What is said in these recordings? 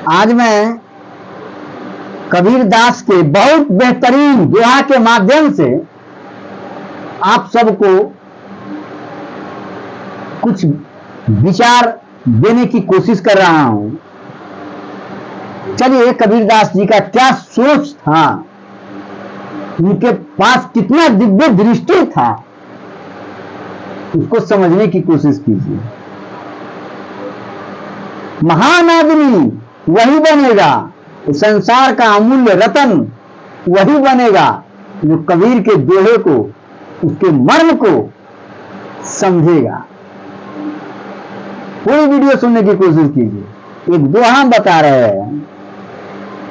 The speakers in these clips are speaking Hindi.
आज मैं कबीर दास के बहुत बेहतरीन दोहा के माध्यम से आप सबको कुछ विचार देने की कोशिश कर रहा हूं। चलिए, कबीर दास जी का क्या सोच था, उनके पास कितना दिव्य दृष्टि था, उसको समझने की कोशिश कीजिए। महान आदमी वही बनेगा, संसार का अमूल्य रतन वही बनेगा जो कबीर के दोहे को, उसके मर्म को समझेगा। पूरी वीडियो सुनने की कोशिश कीजिए। एक दोहा बता रहे हैं,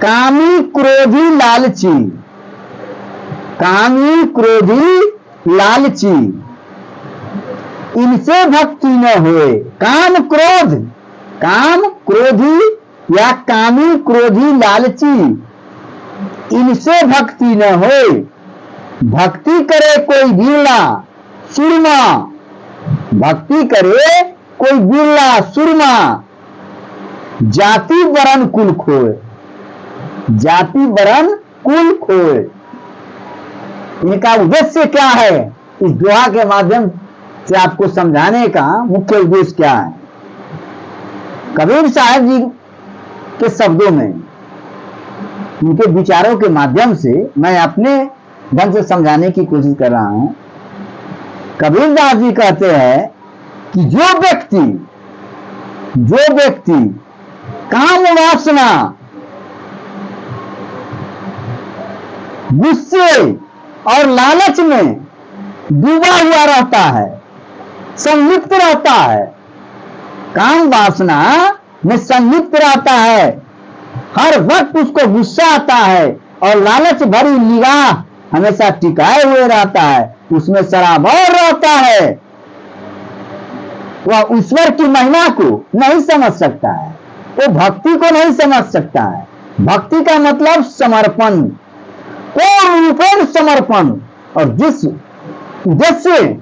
कामी क्रोधी लालची, कामी क्रोधी लालची, इनसे भक्ति न होए। काम क्रोधी या कामी क्रोधी लालची, इनसे भक्ति न होए। भक्ति करे कोई बिरला सुरमा, भक्ति करे कोई बिरला सुरमा, जाति वरण कुल खोए, जाति वरण कुल खोए। इनका उद्देश्य क्या है, इस दोहा के माध्यम से आपको समझाने का मुख्य उद्देश्य क्या है। कबीर साहब जी के शब्दों में, उनके विचारों के माध्यम से मैं अपने ढंग से समझाने की कोशिश कर रहा हूं। कबीर दास जी कहते हैं कि जो व्यक्ति काम वासना, गुस्से और लालच में डूबा हुआ रहता है, संलिप्त रहता है, काम वासना में संलिप्त रहता है, हर वक्त उसको गुस्सा आता है और लालच भरी निगाह हमेशा टिकाए हुए रहता है, उसमें सराबोर रहता है, वह ईश्वर की महिमा को नहीं समझ सकता है, वो भक्ति को नहीं समझ सकता है। भक्ति का मतलब समर्पण, पूर्ण समर्पण। और जिस उद्देश्य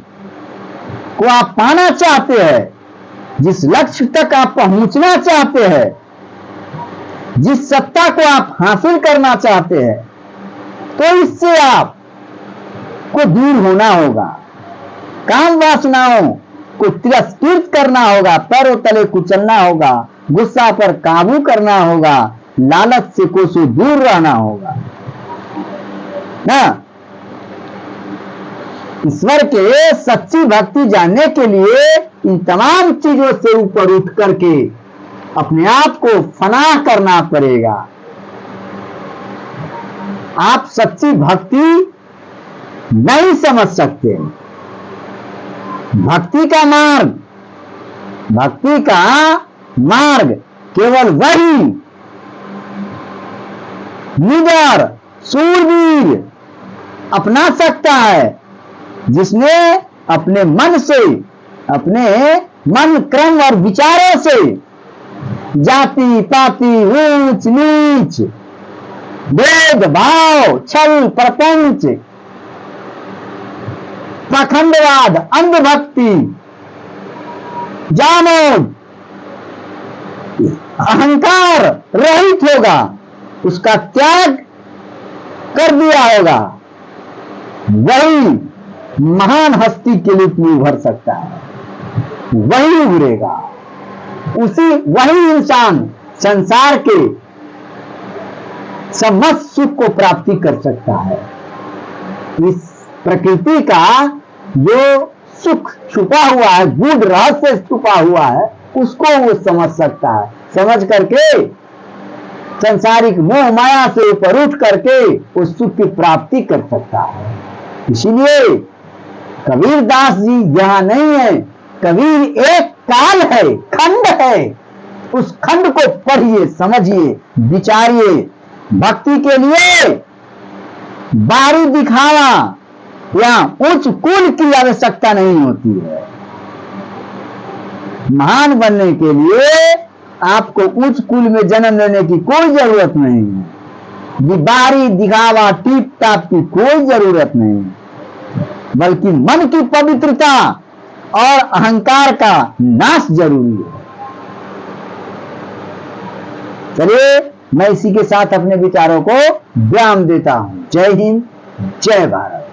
को आप पाना चाहते हैं, जिस लक्ष्य तक आप पहुंचना चाहते हैं, जिस सत्ता को आप हासिल करना चाहते हैं, तो इससे आप को दूर होना होगा, काम वासनाओं को तिरस्कृत करना होगा, पैरों तले कुचलना होगा, गुस्सा पर काबू करना होगा, लालच से कोसों दूर रहना होगा ना। ईश्वर के सच्ची भक्ति जानने के लिए इन तमाम चीजों से ऊपर उठ करके अपने आप को फना करना पड़ेगा। आप सच्ची भक्ति नहीं समझ सकते। भक्ति का मार्ग केवल वही निडर सूरवीर अपना सकता है, जिसने अपने मन से, अपने मन क्रम और विचारों से जाति पाति, ऊंच नीच, भेदभाव, छल प्रपंच, पाखंडवाद, अंधभक्ति, जामोद, अहंकार रहित होगा, उसका त्याग कर दिया होगा, वही महान हस्ती के रूप में उभर सकता है, वही उभरेगा। वही इंसान संसार के समस्त सुख को प्राप्ति कर सकता है। इस प्रकृति का जो सुख छुपा हुआ है, गूढ़ रहस्य छुपा हुआ है, उसको वो समझ सकता है। समझ करके संसारिक मोह माया से ऊपर उठ करके उस सुख की प्राप्ति कर सकता है। इसीलिए कबीर दास जी यहां नहीं है, कबीर एक काल है, खंड है। उस खंड को पढ़िए, समझिए, विचारिए। भक्ति के लिए बाहरी दिखावा या उच्च कुल की आवश्यकता नहीं होती है। महान बनने के लिए आपको उच्च कुल में जन्म लेने की कोई जरूरत नहीं है। बाहरी दिखावा टीप टाप की कोई जरूरत नहीं है, बल्कि मन की पवित्रता और अहंकार का नाश जरूरी है। चलिए मैं इसी के साथ अपने विचारों को विराम देता हूं। जय हिंद, जय भारत।